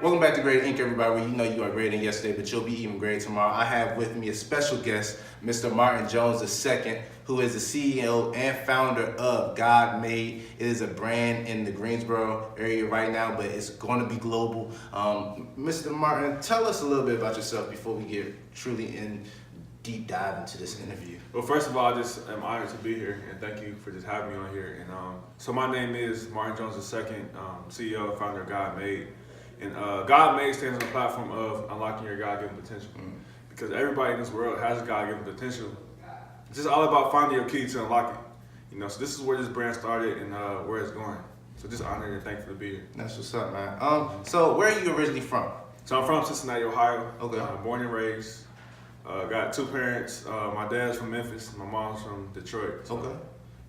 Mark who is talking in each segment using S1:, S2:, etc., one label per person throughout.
S1: Welcome back to Greater.Inc, everybody, where you know you are greater than yesterday, but you'll be even greater tomorrow. I have with me a special guest, Mr. Martin Jones II, who is the CEO and founder of God Made. It is a brand in the Greensboro area right now, but it's going to be global. Mr. Martin, tell us a little bit about yourself before we get truly in deep dive into this interview.
S2: Well, first of all, I just am honored to be here, and thank you for just having me on here. And so my name is Martin Jones II, CEO and founder of God Made. And God Made stands on the platform of unlocking your God-given potential. Because everybody in this world has a God-given potential. It's just all about finding your key to unlock it. You know, so this is where this brand started and where it's going. So just honored and thankful to be here.
S1: That's what's up, man. So where are you originally from?
S2: So I'm from Cincinnati, Ohio.
S1: Okay.
S2: Born and raised. Got two parents. My dad's from Memphis. My mom's from Detroit. So.
S1: Okay.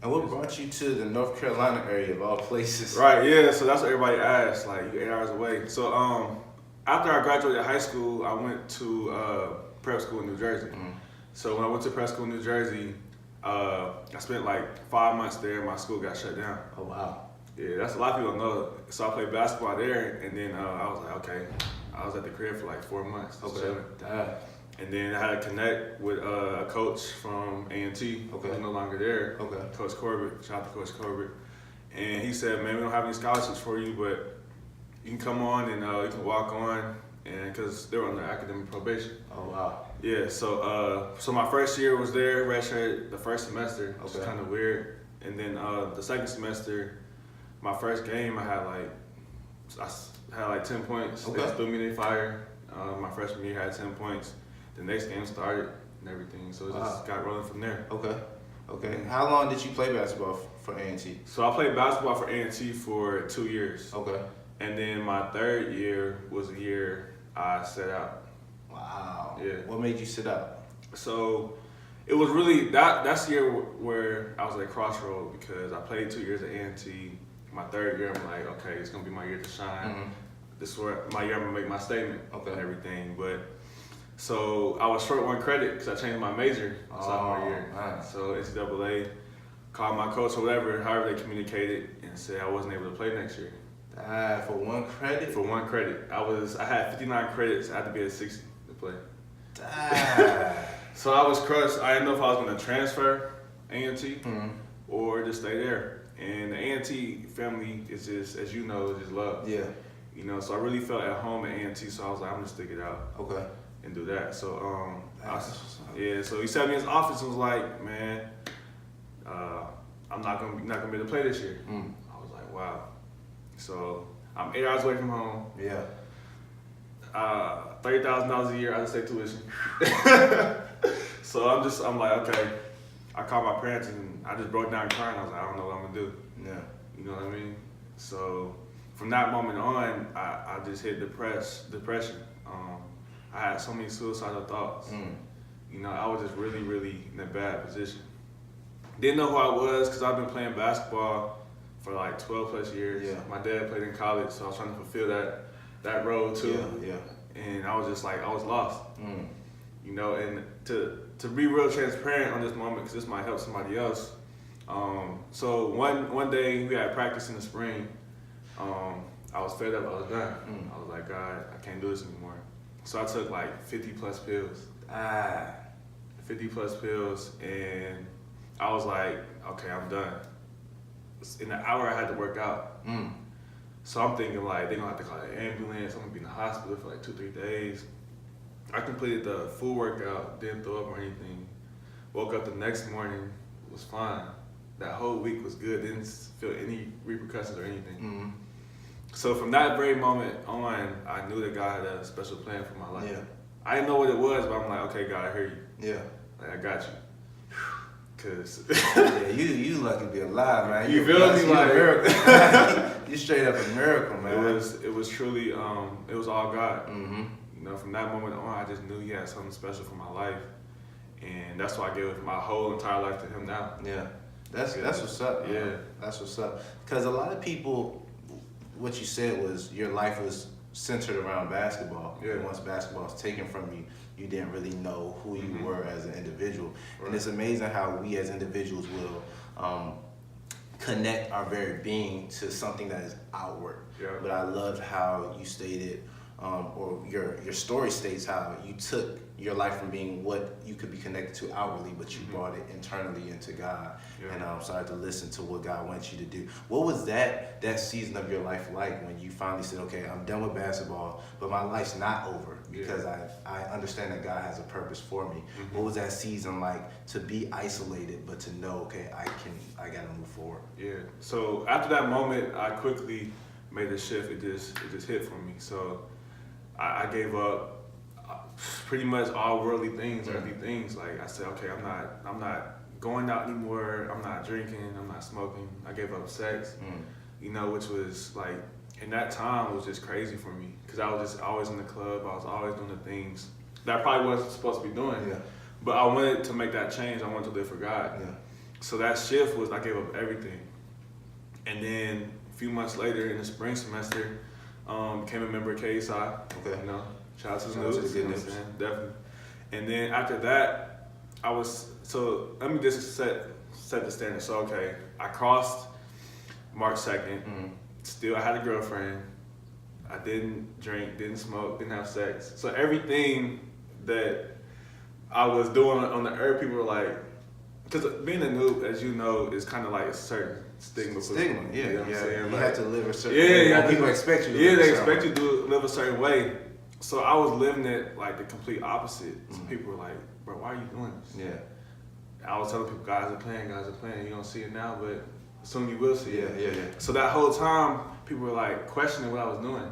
S1: And what brought you to the North Carolina area of all places?
S2: Right, yeah, so that's what everybody asks, like, you're 8 hours away. So after I graduated high school, I went to prep school in New Jersey. So when I went to prep school in New Jersey, I spent like 5 months there and my school got shut down.
S1: Oh, wow.
S2: Yeah, that's a lot of people don't know. So I played basketball there, and then I was like, okay. I was at the crib for like 4 months.
S1: Okay.
S2: And then I had to connect with a coach from A&T,
S1: Okay.
S2: who's no longer there.
S1: Okay.
S2: Coach Corbett, shout out to Coach Corbett. And he said, man, we don't have any scholarships for you, but you can come on and you can walk on, and because they were under academic probation.
S1: Oh, wow.
S2: Yeah, so my first year was there, redshirted the first semester, which is
S1: Okay.
S2: kind of weird. And then the second semester, my first game, I had like 10 points.
S1: Okay.
S2: They threw me in the fire. My freshman year, I had 10 points. The next game started and everything, so it just got rolling from there.
S1: Okay. Okay. How long did you play basketball for A&T?
S2: So I played basketball for A&T for 2 years.
S1: Okay.
S2: And then my third year was the year I set out.
S1: Wow.
S2: Yeah.
S1: What made you sit out?
S2: So it was really, that's the year where I was at a crossroad because I played 2 years at A&T. My third year, I'm like, okay, it's going to be my year to shine. This is where my year I'm going to make my statement and everything. But so I was short one credit because I changed my major sophomore year.
S1: Man.
S2: So NCAA called my coach or whatever, however they communicated, and said I wasn't able to play next year.
S1: For one credit?
S2: For one credit. I had 59 credits. I had to be at 60 to play. So I was crushed. I didn't know if I was going to transfer A&T or just stay there. And the A&T family is just, as you know, is just love.
S1: Yeah.
S2: You know, so I really felt at home at A&T, so I was like, I'm going to stick it out.
S1: Okay.
S2: And do that. So so he sat me in his office and was like, man, I'm not gonna be able to play this year. I was like, wow. So I'm 8 hours away from home.
S1: Yeah.
S2: $30,000 a year out of state tuition. So I'm like, okay. I called my parents and I just broke down crying. I was like, I don't know what I'm gonna do.
S1: Yeah.
S2: You know what I mean? So from that moment on, I just hit depression. I had so many suicidal thoughts. You know, I was just really, really in a bad position. Didn't know who I was because I've been playing basketball for like 12 plus years.
S1: Yeah.
S2: My dad played in college, so I was trying to fulfill that role too.
S1: Yeah.
S2: And I was just like, I was lost. You know, and to be real transparent on this moment, because this might help somebody else. So one day we had practice in the spring. I was fed up. I was done. I was like, God, I can't do this anymore. So I took like 50 plus pills. 50 plus pills, and I was like, okay, I'm done. In an hour, I had to work out. So I'm thinking like, they're gonna have to call an ambulance. I'm gonna be in the hospital for like 2-3 days. I completed the full workout, didn't throw up or anything. Woke up the next morning, was fine. That whole week was good, didn't feel any repercussions or anything. So from that very moment on, I knew that God had a special plan for my life.
S1: Yeah.
S2: I didn't know what it was, but I'm like, okay, God, I hear you.
S1: Yeah.
S2: Like, I got you. Cause
S1: Yeah, you lucky to be alive, man.
S2: You feel me?
S1: You
S2: Like
S1: a miracle. You straight up a miracle, man.
S2: it was truly, it was all God. You know, from that moment on, I just knew He had something special for my life, and that's why I gave my whole entire life to Him now.
S1: Yeah. That's what's up, man.
S2: Yeah.
S1: That's what's up. Because a lot of people, what you said was your life was centered around basketball.
S2: Yeah.
S1: And once basketball was taken from you, you didn't really know who you were as an individual.
S2: Right.
S1: And it's amazing how we as individuals will connect our very being to something that is outward.
S2: Yeah.
S1: But I loved how you stated or your story states how you took your life from being what you could be connected to outwardly, but you brought it internally into God, and started to listen to what God wants you to do. What was that season of your life like when you finally said, okay, I'm done with basketball, but my life's not over because I understand that God has a purpose for me. What was that season like to be isolated, but to know, okay, I gotta move forward?
S2: Yeah. So after that moment, I quickly made a shift. It just hit for me. So I gave up pretty much all worldly things, earthly things. Like I said, okay, I'm not going out anymore. I'm not drinking. I'm not smoking. I gave up sex, which was like, in that time was just crazy for me because I was just always in the club. I was always doing the things that I probably wasn't supposed to be doing.
S1: Yeah.
S2: But I wanted to make that change. I wanted to live for God.
S1: Yeah.
S2: So that shift was I gave up everything. And then a few months later in the spring semester, became a member of KSI. Okay. Shout out to the news. Definitely. And then after that, let me just set the standard. So okay, I crossed March 2nd. Still I had a girlfriend. I didn't drink, didn't smoke, didn't have sex. So everything that I was doing on the earth, people were like, because being a noob, as you know, is kind of like a certain stigma.
S1: Yeah.
S2: You know what I'm saying?
S1: You have to live a certain
S2: way.
S1: Yeah, people expect you to
S2: live a certain way. They expect you to live a certain way. So I was living it like the complete opposite. So people were like, bro, why are you doing this?
S1: Yeah.
S2: I was telling people, guys are playing. You don't see it now, but soon you will see it.
S1: Yeah.
S2: So that whole time, people were like questioning what I was doing.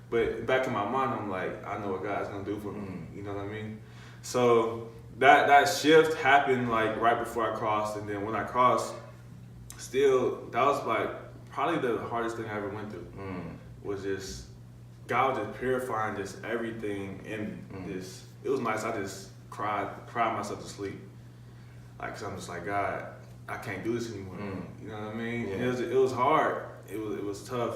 S2: But back in my mind, I'm like, I know what God's gonna do for me. You know what I mean? So that shift happened like right before I crossed, and then when I crossed, still that was like probably the hardest thing I ever went through. Was just God was just purifying just everything in this. It was nice. I just cried myself to sleep, like, cause I'm just like, God, I can't do this anymore. You know what I mean?
S1: Yeah.
S2: It was hard. It was tough.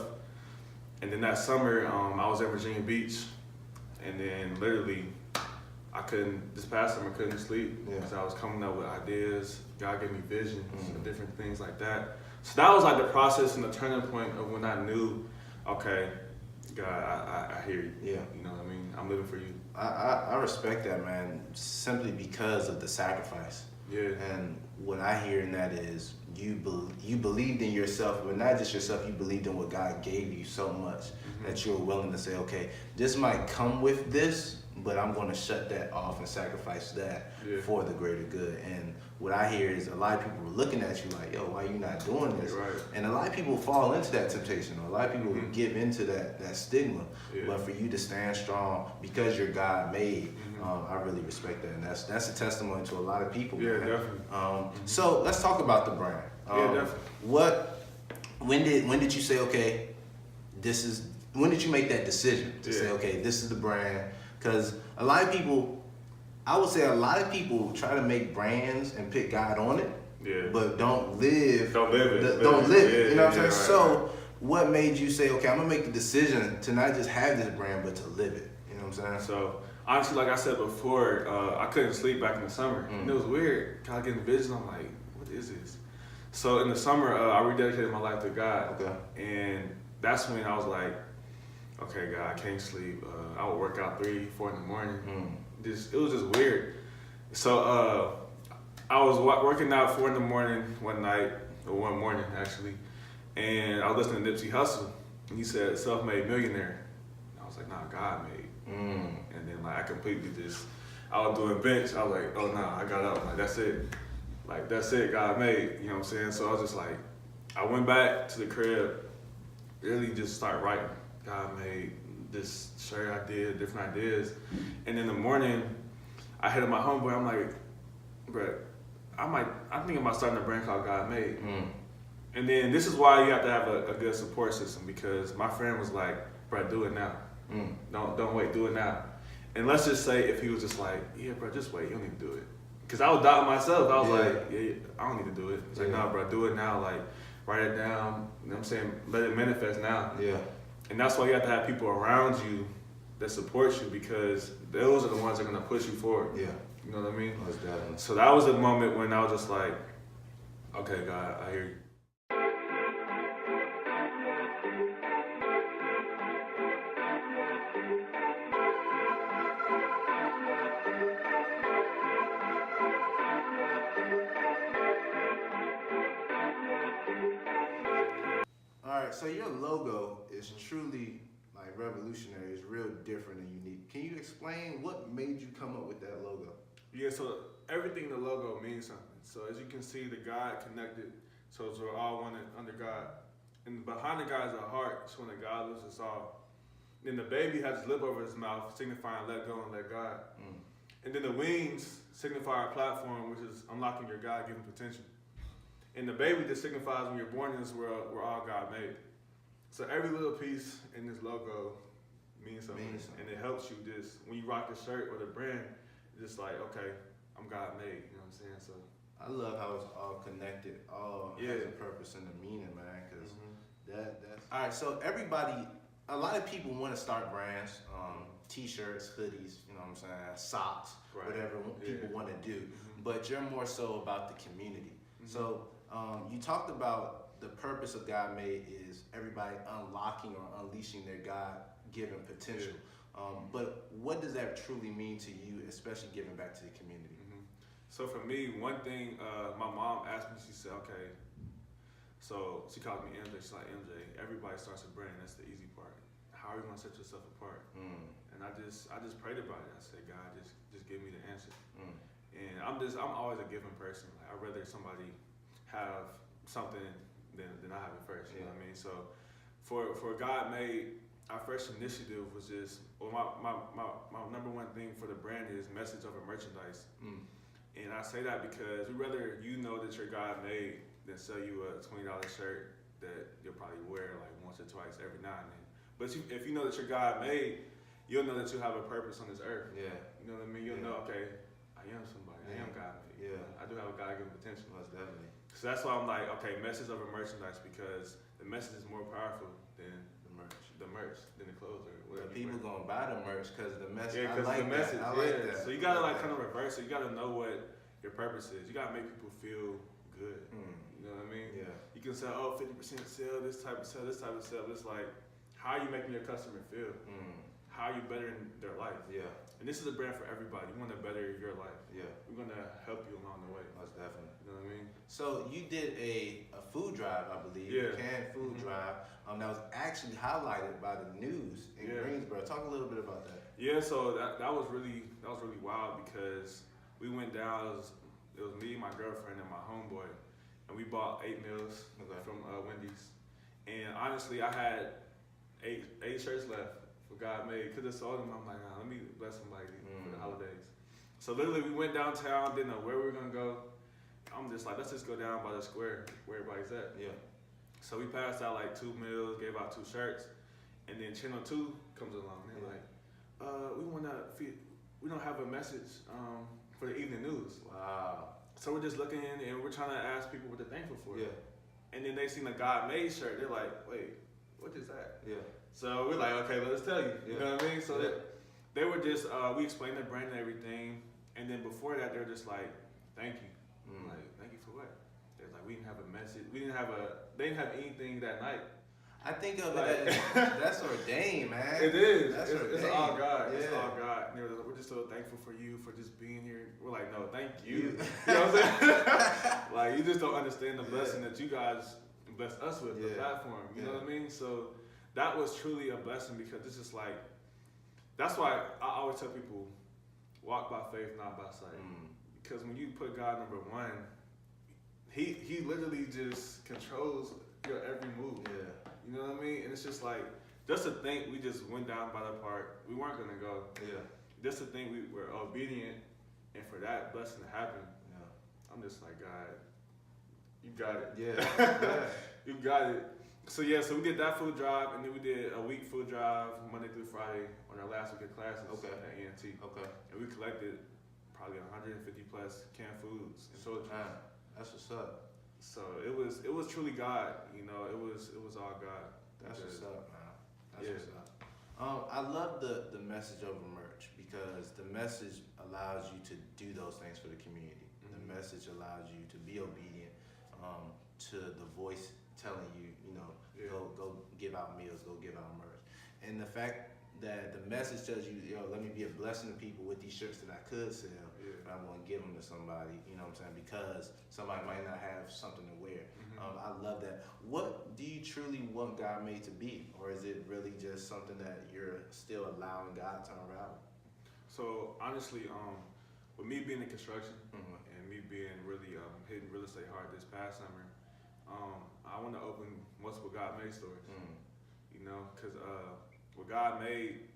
S2: And then that summer, I was at Virginia Beach, and then literally, this past summer, I couldn't sleep because I was coming up with ideas. God gave me visions and different things like that. So that was like the process and the turning point of when I knew, okay, God, I hear you.
S1: Yeah.
S2: You know what I mean? I'm living for you.
S1: I respect that, man, simply because of the sacrifice.
S2: Yeah.
S1: And what I hear in that is you believed in yourself, but not just yourself, you believed in what God gave you so much that you were willing to say, okay, this might come with this, but I'm going to shut that off and sacrifice that for the greater good. And what I hear is a lot of people were looking at you like, yo, why are you not doing this?
S2: Right.
S1: And a lot of people fall into that temptation. A lot of people give into that stigma.
S2: Yeah.
S1: But for you to stand strong because you're God made, I really respect that. And that's a testimony to a lot of people.
S2: Yeah,
S1: man.
S2: definitely.
S1: So let's talk about the brand.
S2: Definitely.
S1: When did you say, okay, when did you make that decision to say, okay, this is the brand? Because a lot of people try to make brands and pick God on it, but don't live it. You know what I'm saying?
S2: Right,
S1: so what made you say, okay, I'm going to make the decision to not just have this brand, but to live it? You know what I'm saying?
S2: So honestly, like I said before, I couldn't sleep back in the summer. And it was weird. God getting vision. I'm like, what is this? So in the summer, I rededicated my life to God. Okay. And that's when I was like, okay, God, I can't sleep. I would work out 3, 4 in the morning. It was just weird. So I was working out 4 in the morning one morning actually, and I was listening to Nipsey Hussle, and he said, "Self-made millionaire." I was like, "Nah, God made." And then like I completely I was doing bench. I was like, "Oh nah," I got up. Like that's it, God made. You know what I'm saying? So I was just like, I went back to the crib, really just start writing. God made this shirt idea, different ideas. And in the morning, I hit up my homeboy. I'm like, bro, I'm thinking about starting a brand called God Made. And then this is why you have to have a good support system, because my friend was like, bro, do it now. Don't wait, do it now. And let's just say if he was just like, yeah, bro, just wait, you don't need to do it. Because I was doubting myself. I was like, yeah, I don't need to do it. It's like, nah, bro, do it now. Like, write it down. You know what I'm saying? Let it manifest now. Yeah. And that's why you have to have people around you that support you, because those are the ones that are going to push you forward. Yeah. You know what I mean? Most definitely. So that was the moment when I was just like, okay, God, I hear you.
S1: right, so your logo is truly like revolutionary. It's real different and unique. Can you explain what made you come up with that logo?
S2: Yeah, so everything in the logo means something. So as you can see, the God connected, so we're all one under God. And behind the God is a heart, so when the God lives us all. Then the baby has his lip over his mouth, signifying let go and let God. And then the wings signify our platform, which is unlocking your God-given potential. And the baby just signifies when you're born in this world, we're all God made. So every little piece in this logo means something. And it helps you just, when you rock the shirt or the brand, it's just like, okay, I'm God made, you know what I'm saying? So
S1: I love how it's all connected, all has a purpose and a meaning, man, because that's... All right, so everybody, a lot of people want to start brands, t-shirts, hoodies, you know what I'm saying, socks, whatever people want to do, but you're more so about the community. So you talked about the purpose of God Made is everybody unlocking or unleashing their God-given potential. But what does that truly mean to you, especially giving back to the community?
S2: So for me, one thing, my mom asked me, she said, okay, so she called me MJ, she's like, MJ, everybody starts a brand, that's the easy part. How are you gonna set yourself apart? And I just prayed about it. I said, God, just give me the answer. And I'm always a giving person. Like, I'd rather somebody have something than I have it first, you know what I mean? So for God Made, our first initiative was just, well, my number one thing for the brand is message over merchandise. And I say that because we'd rather you know that you're God made than sell you a $20 shirt that you'll probably wear like once or twice every now and then. But if you know that you're God made, you'll know that you have a purpose on this earth. You know what I mean? You'll know, okay, I am somebody. I am God made. I do have a God-given potential.
S1: Most definitely.
S2: So that's why I'm like, okay, message over merchandise, because the message is more powerful than the merch, than the clothes or whatever.
S1: People gonna buy the merch because of the message.
S2: Yeah, because like the message.
S1: I like that.
S2: So you gotta like kind of reverse it. You gotta know what your purpose is. You gotta make people feel good. You know what I mean? You can say, oh, 50% sale, this type of sale, this type of sale. But it's like, how are you making your customer feel? How are you bettering their life? And this is a brand for everybody. You want to better your life. We're gonna help you along the way.
S1: Most definitely.
S2: You know what I mean?
S1: So you did a food drive, I believe, a canned food drive. That was actually highlighted by the news in Greensboro. Talk a little bit about that.
S2: Yeah, so that was really wild because we went down. It was me, my girlfriend, and my homeboy, and we bought 8 meals from Wendy's. And honestly, I had eight shirts left for God Made. Because I saw them, I'm like, nah, let me bless somebody for the holidays. So literally, we went downtown, didn't know where we were gonna go. I'm just like, let's just go down by the square where everybody's at. So we passed out like 2 meals, gave out 2 shirts, and then Channel 2 comes along. And they're like, we don't have a message for the evening news.
S1: Wow.
S2: So we're just looking and we're trying to ask people what they're thankful for. And then they seen a God Made shirt. They're like, wait, what is that? So we're like, okay, let us tell you. You know what I mean? So they were just, we explained their brand and everything. And then before that, they're just like, thank you. I'm like, thank you for what? They're like, we didn't have a message. They didn't have anything that night.
S1: I think of it as, that's ordained, man.
S2: It is.
S1: That's
S2: it's all God. It's all
S1: Yeah.
S2: God. And they were like, we're just so thankful for you for just being here. We're like, no, thank you. You know what I'm saying? Like, you just don't understand the blessing that you guys blessed us with, the platform. You know what I mean? So that was truly a blessing because it's just like, that's why I always tell people, walk by faith, not by sight. Because when you put God number one, he literally just controls your every move. You know what I mean? And it's just like, just to think we just went down by the park. We weren't going to go. Just to think we were obedient and for that blessing to happen. I'm just like, God, you got it. You got it. So so we did that food drive, and then we did a week food drive Monday through Friday on our last week of classes at ENT. And we collected probably 150 plus canned foods and toiletries.
S1: That's what's up.
S2: So it was truly God, you know. It was all God.
S1: That's what's up, man. That's what's up. I love the message over merch because the message allows you to do those things for the community. The message allows you to be obedient to the voice telling you, go give out meals, go give out merch. And the fact that the message tells you, yo, let me be a blessing to people with these shirts that I could sell, but I'm going to give them to somebody, you know what I'm saying, because somebody might not have something to wear. I love that. What do you truly want God made to be, or is it really just something that you're still allowing God to unravel?
S2: So honestly, with me being in construction and me being really hitting real estate hard this past summer, I want to open multiple God made stores. You know, because what God made,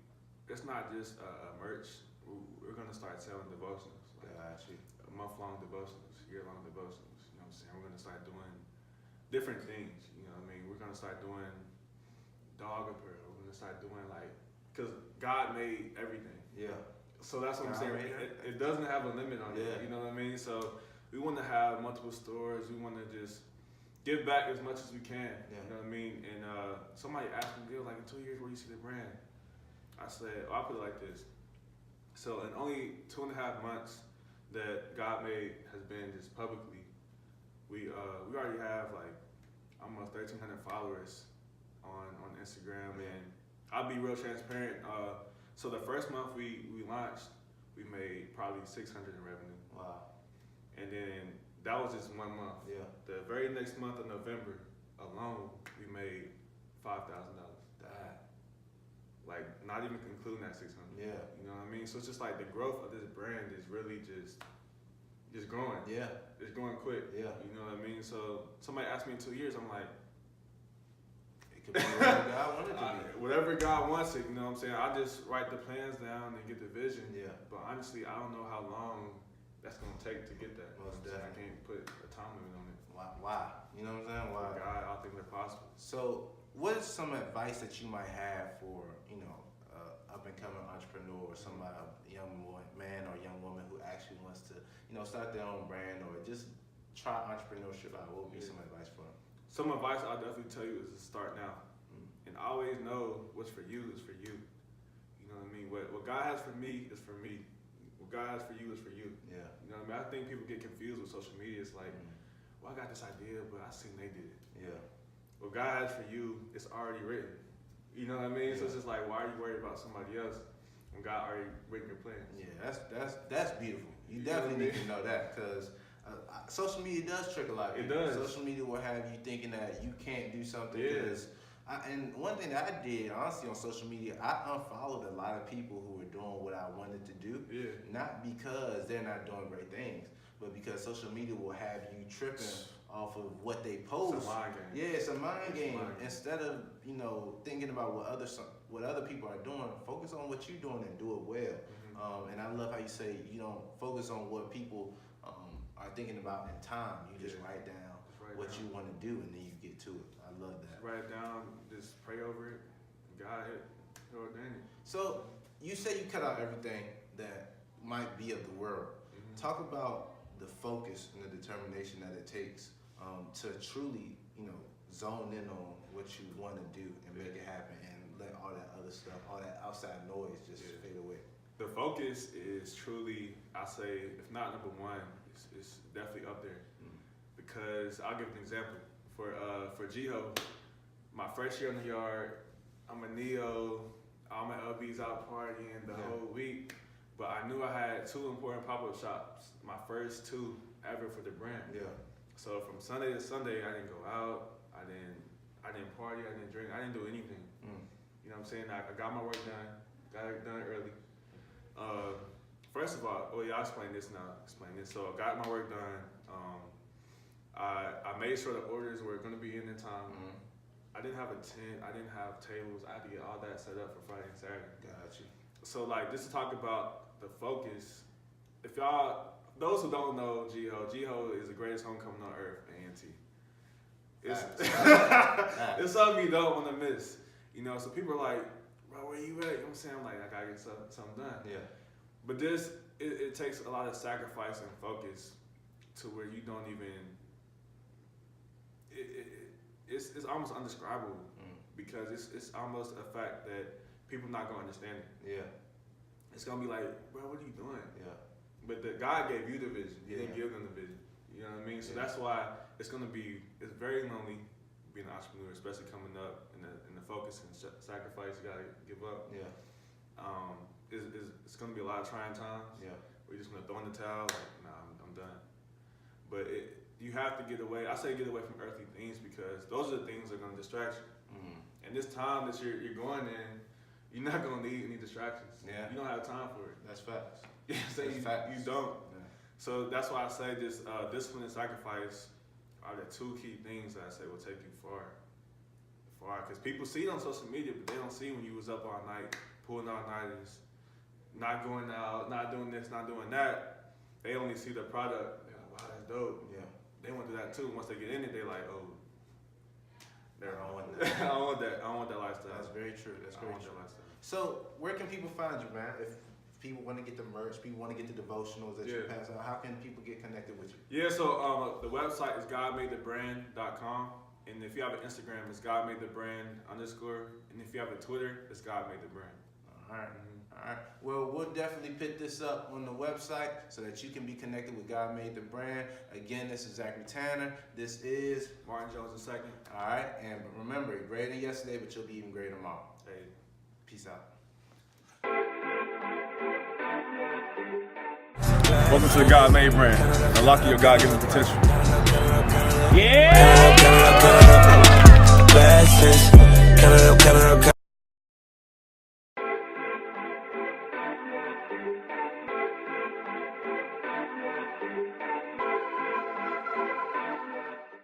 S2: it's not just merch. We're gonna start selling devotionals, like month-long devotionals, year-long devotionals. You know what I'm saying? We're gonna start doing different things. You know what I mean? We're gonna start doing dog apparel. We're gonna start doing because God made everything.
S1: Yeah.
S2: So that's what I'm saying. It doesn't have a limit on it. You know what I mean? So we want to have multiple stores. We want to just give back as much as we can. You know what I mean? And somebody asked me, like, in 2 years, where do you see the brand? I said, I'll put it like this. So in only 2.5 months that God made has been just publicly, we already have like almost 1,300 followers on Instagram, and I'll be real transparent. So the first month we launched, we made probably 600 in revenue.
S1: Wow. And
S2: then that was just 1 month.
S1: Yeah.
S2: The very next month of November alone, we made $5,000. Like, not even including that 600.
S1: Yeah.
S2: You know what I mean? So it's just like the growth of this brand is really just growing.
S1: Yeah.
S2: It's growing quick.
S1: Yeah.
S2: You know what I mean? So somebody asked me in 2 years, I'm like,
S1: it could be whatever God wanted to be.
S2: Whatever God wants it, you know what I'm saying? I just write the plans down and get the vision.
S1: Yeah.
S2: But honestly, I don't know how long that's gonna take to get that.
S1: Most definitely.
S2: I can't put a time limit on it.
S1: Why? You know what I'm saying? Why?
S2: God, I think they're possible.
S1: So, what is some advice that you might have for, up and coming entrepreneur, or somebody, a young man or young woman who actually wants to, start their own brand or just try entrepreneurship out? What would be some advice for them?
S2: Some advice I'll definitely tell you is to start now. And always know what's for you is for you. You know what I mean? What God has for me is for me. What God has for you is for you.
S1: Yeah.
S2: You know what I mean? I think people get confused with social media. It's like, well, I got this idea, but I seen they did it.
S1: Yeah.
S2: What God has for you is already written. You know what I mean? Yeah. So it's just like, why are you worried about somebody else when God already written your plans?
S1: Yeah, that's beautiful. You definitely need to know that, because social media does trick a lot of people.
S2: It does.
S1: Social media will have you thinking that you can't do something. And one thing that I did, honestly, on social media, I unfollowed a lot of people who were doing what I wanted to do.
S2: Yeah.
S1: Not because they're not doing great things, but because social media will have you tripping off of what they post.
S2: It's a mind game.
S1: Yeah, it's a mind game. Instead of, thinking about what other people are doing, focus on what you're doing and do it well. And I love how you say you don't focus on what people are thinking about in time. You just write down what you want to do, and then you get to it. I love that.
S2: Just write it down, just pray over it. God ordained it.
S1: So you say you cut out everything that might be of the world. Talk about the focus and the determination that it takes to truly, zone in on what you want to do and make it happen, and let all that other stuff, all that outside noise just fade away.
S2: The focus is truly, I say, if not number one, it's definitely up there. Because I'll give an example. For Jiho, my first year in the yard, I'm a Neo, all my LBs out partying the whole week. But I knew I had 2 important pop-up shops, my first 2 ever for the brand.
S1: Yeah.
S2: So from Sunday to Sunday, I didn't go out, I didn't party, I didn't drink, I didn't do anything. You know what I'm saying? I got my work done, got it done early. First of all, I'll explain this now. So I got my work done. I made sure the orders were going to be in time. I didn't have a tent. I didn't have tables. I had to get all that set up for Friday and Saturday.
S1: Got you.
S2: So just to talk about the focus, if y'all, those who don't know Jiho is the greatest homecoming on earth, A&T. It's something you don't want to miss. So people are like, bro, where you at? You know what I'm saying? I'm like, I gotta get something done.
S1: Yeah.
S2: But it takes a lot of sacrifice and focus to where you don't even, it's almost undescribable because it's almost a fact that people not gonna understand it.
S1: Yeah.
S2: It's gonna be like, bro, what are you doing?
S1: Yeah.
S2: But God gave you the vision. He didn't give them the vision. You know what I mean? So that's why it's very lonely being an entrepreneur, especially coming up in the focus and sacrifice you gotta give up.
S1: Yeah.
S2: it's gonna be a lot of trying times.
S1: Yeah.
S2: We're just gonna throw in the towel, like, nah, I'm done. But you have to get away. I say get away from earthly things because those are the things that are gonna distract you.
S1: Mm-hmm.
S2: And this time that you're going in, you're not gonna need any distractions.
S1: Yeah.
S2: You don't have time for it.
S1: That's facts.
S2: You don't.
S1: Yeah.
S2: So that's why I say this discipline and sacrifice are the two key things that I say will take you far. Because people see it on social media, but they don't see when you was up all night, pulling all-nighters, not going out, not doing this, not doing that. They only see the product. They're like, wow, that's dope.
S1: Yeah.
S2: They want to do that too. Once they get in it, they're like, oh,
S1: I don't want that.
S2: I don't want that. I don't want that lifestyle.
S1: That's very true. That's very true.
S2: That lifestyle.
S1: So, where can people find you, man? If people want to get the merch, people want to get the devotionals that you pass out, how can people get connected with you?
S2: Yeah, so the website is godmadethebrand.com. And if you have an Instagram, it's godmadethebrand_. And if you have a Twitter, it's godmadethebrand.
S1: All right. All right. Well, we'll definitely put this up on the website so that you can be connected with God Made the Brand. Again, this is Zachary Tanner. This is
S2: Martin Jones II.
S1: All right. And remember, greater than yesterday, but you'll be even greater tomorrow.
S2: Hey.
S1: Peace out.
S2: Welcome to the God Made Brand. Unlocking your God-given potential.
S3: Yeah!